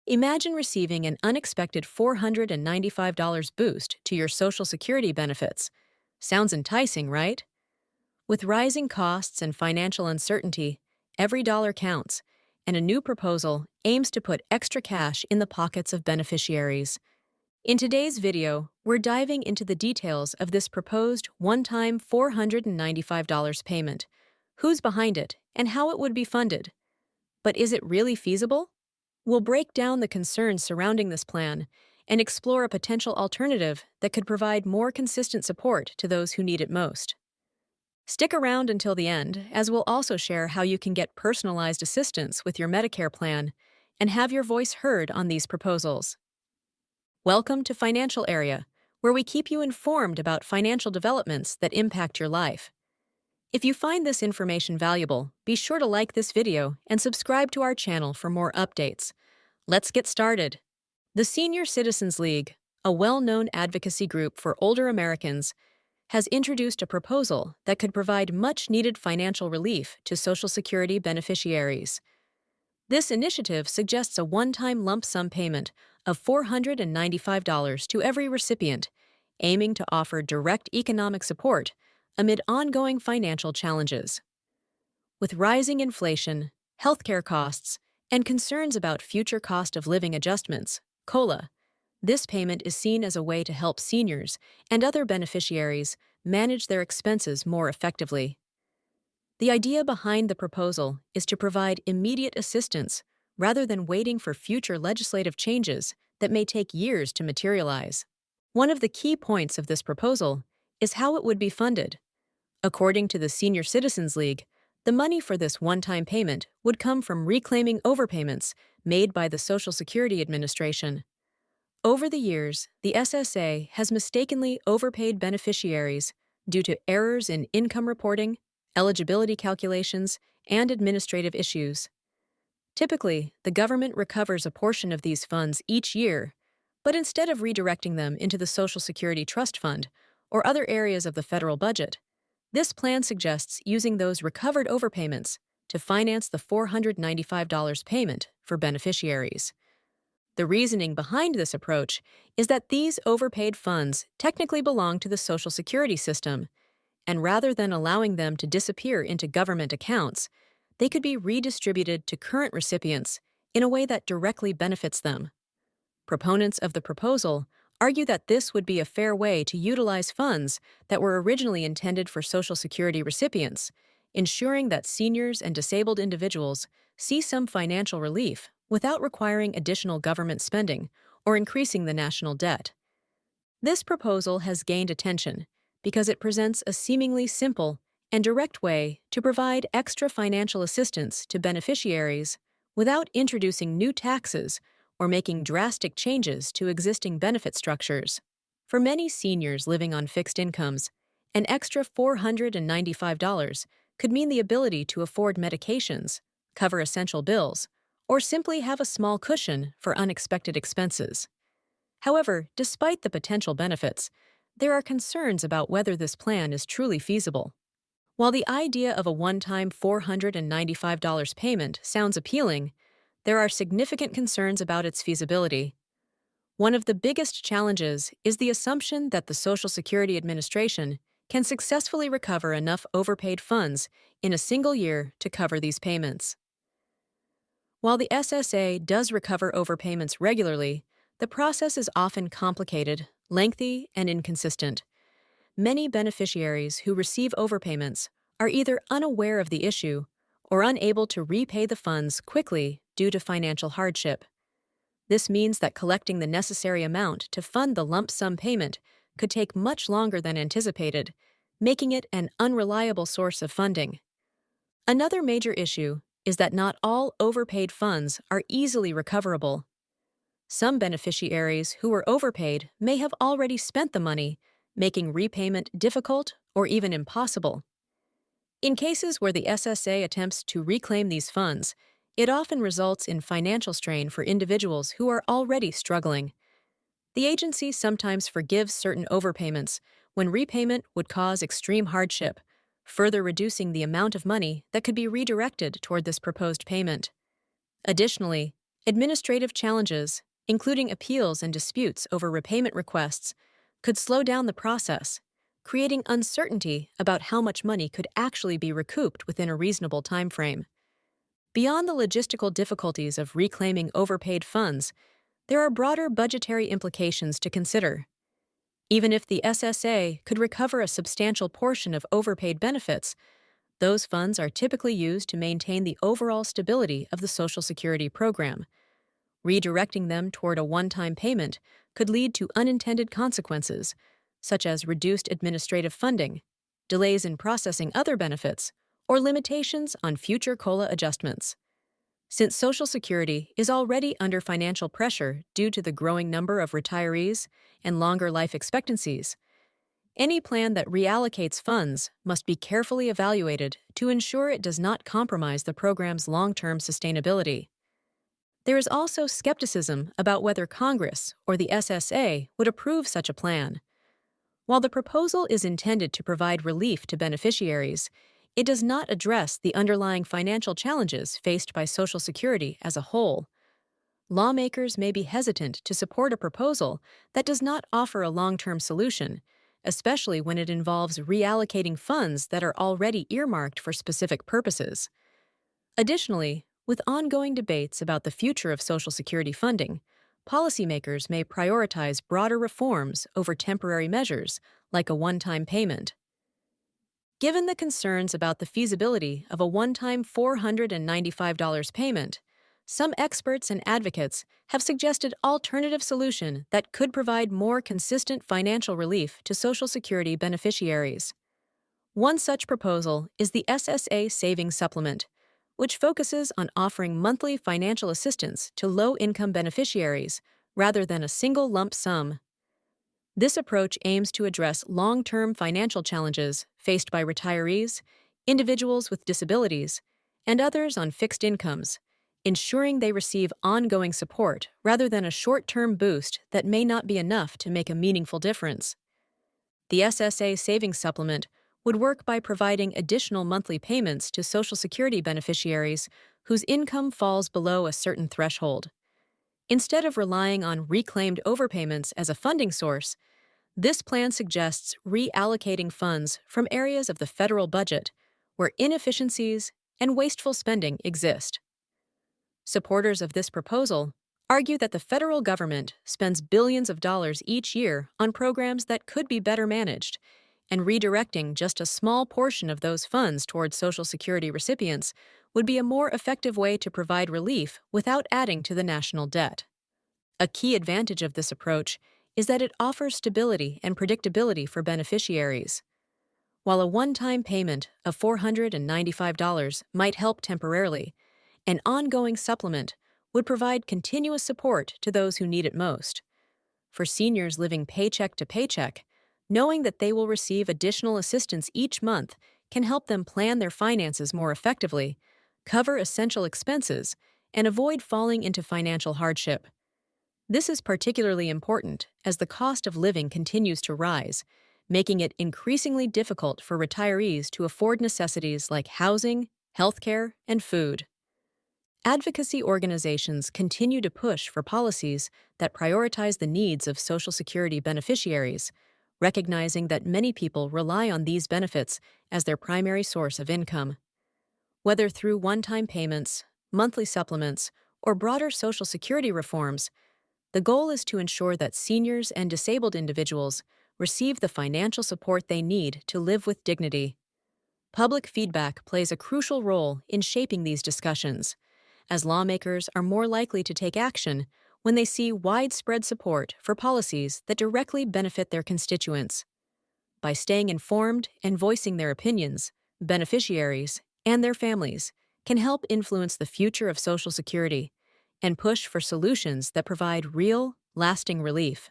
Imagine receiving an unexpected $495 boost to your Social Security benefits. Sounds enticing, right? With rising costs and financial uncertainty, every dollar counts, and a new proposal aims to put extra cash in the pockets of beneficiaries. In today's video, we're diving into the details of this proposed one-time $495 payment, who's behind it, and how it would be funded. But is it really feasible? We'll break down the concerns surrounding this plan and explore a potential alternative that could provide more consistent support to those who need it most. Stick around until the end, as we'll also share how you can get personalized assistance with your Medicare plan and have your voice heard on these proposals. Welcome to Financial Area, where we keep you informed about financial developments that impact your life. If you find this information valuable, be sure to like this video and subscribe to our channel for more updates. Let's get started. The Senior Citizens League, a well-known advocacy group for older Americans, has introduced a proposal that could provide much-needed financial relief to Social Security beneficiaries. This initiative suggests a one-time lump sum payment of $495 to every recipient, aiming to offer direct economic support amid ongoing financial challenges. With rising inflation, healthcare costs, and concerns about future cost of living adjustments, COLA, this payment is seen as a way to help seniors and other beneficiaries manage their expenses more effectively. The idea behind the proposal is to provide immediate assistance rather than waiting for future legislative changes that may take years to materialize. One of the key points of this proposal is how it would be funded. According to the Senior Citizens League, the money for this one-time payment would come from reclaiming overpayments made by the Social Security Administration. Over the years, the SSA has mistakenly overpaid beneficiaries due to errors in income reporting, eligibility calculations, and administrative issues. Typically, the government recovers a portion of these funds each year, but instead of redirecting them into the Social Security Trust Fund or other areas of the federal budget, this plan suggests using those recovered overpayments to finance the $495 payment for beneficiaries. The reasoning behind this approach is that these overpaid funds technically belong to the Social Security system, and rather than allowing them to disappear into government accounts, they could be redistributed to current recipients in a way that directly benefits them. Proponents of the proposal argue that this would be a fair way to utilize funds that were originally intended for Social Security recipients, ensuring that seniors and disabled individuals see some financial relief without requiring additional government spending or increasing the national debt. This proposal has gained attention because it presents a seemingly simple and direct way to provide extra financial assistance to beneficiaries without introducing new taxes or making drastic changes to existing benefit structures. For many seniors living on fixed incomes, an extra $495 could mean the ability to afford medications, cover essential bills, or simply have a small cushion for unexpected expenses. However, despite the potential benefits, there are concerns about whether this plan is truly feasible. While the idea of a one-time $495 payment sounds appealing, there are significant concerns about its feasibility. One of the biggest challenges is the assumption that the Social Security Administration can successfully recover enough overpaid funds in a single year to cover these payments. While the SSA does recover overpayments regularly, the process is often complicated, lengthy, and inconsistent. Many beneficiaries who receive overpayments are either unaware of the issue or unable to repay the funds quickly due to financial hardship. This means that collecting the necessary amount to fund the lump sum payment could take much longer than anticipated, making it an unreliable source of funding. Another major issue is that not all overpaid funds are easily recoverable. Some beneficiaries who were overpaid may have already spent the money, making repayment difficult or even impossible. In cases where the SSA attempts to reclaim these funds, it often results in financial strain for individuals who are already struggling. The agency sometimes forgives certain overpayments when repayment would cause extreme hardship, further reducing the amount of money that could be redirected toward this proposed payment. Additionally, Administrative challenges, including appeals and disputes over repayment requests, could slow down the process, creating uncertainty about how much money could actually be recouped within a reasonable time frame. Beyond the logistical difficulties of reclaiming overpaid funds, there are broader budgetary implications to consider. Even if the SSA could recover a substantial portion of overpaid benefits, those funds are typically used to maintain the overall stability of the Social Security program. Redirecting them toward a one-time payment could lead to unintended consequences, such as reduced administrative funding, delays in processing other benefits, or limitations on future COLA adjustments. Since Social Security is already under financial pressure due to the growing number of retirees and longer life expectancies, any plan that reallocates funds must be carefully evaluated to ensure it does not compromise the program's long-term sustainability. There is also skepticism about whether Congress or the SSA would approve such a plan. While the proposal is intended to provide relief to beneficiaries, it does not address the underlying financial challenges faced by Social Security as a whole. Lawmakers may be hesitant to support a proposal that does not offer a long-term solution, especially when it involves reallocating funds that are already earmarked for specific purposes. Additionally, with ongoing debates about the future of Social Security funding, policymakers may prioritize broader reforms over temporary measures, like a one-time payment. Given the concerns about the feasibility of a one-time $495 payment, some experts and advocates have suggested alternative solution that could provide more consistent financial relief to Social Security beneficiaries. One such proposal is the SSA Savings Supplement, which focuses on offering monthly financial assistance to low-income beneficiaries rather than a single lump sum. This approach aims to address long-term financial challenges faced by retirees, individuals with disabilities, and others on fixed incomes, ensuring they receive ongoing support rather than a short-term boost that may not be enough to make a meaningful difference. The SSA Savings Supplement would work by providing additional monthly payments to Social Security beneficiaries whose income falls below a certain threshold. Instead of relying on reclaimed overpayments as a funding source, this plan suggests reallocating funds from areas of the federal budget where inefficiencies and wasteful spending exist. Supporters of this proposal argue that the federal government spends billions of dollars each year on programs that could be better managed, and redirecting just a small portion of those funds towards Social Security recipients would be a more effective way to provide relief without adding to the national debt. A key advantage of this approach is that it offers stability and predictability for beneficiaries. While a one-time payment of $495 might help temporarily, an ongoing supplement would provide continuous support to those who need it most. For seniors living paycheck to paycheck, knowing that they will receive additional assistance each month can help them plan their finances more effectively, cover essential expenses, and avoid falling into financial hardship. This is particularly important as the cost of living continues to rise, making it increasingly difficult for retirees to afford necessities like housing, healthcare, and food. Advocacy organizations continue to push for policies that prioritize the needs of Social Security beneficiaries, recognizing that many people rely on these benefits as their primary source of income. Whether through one-time payments, monthly supplements, or broader Social Security reforms, the goal is to ensure that seniors and disabled individuals receive the financial support they need to live with dignity. Public feedback plays a crucial role in shaping these discussions, as lawmakers are more likely to take action when they see widespread support for policies that directly benefit their constituents. By staying informed and voicing their opinions, beneficiaries and their families can help influence the future of Social Security and push for solutions that provide real, lasting relief.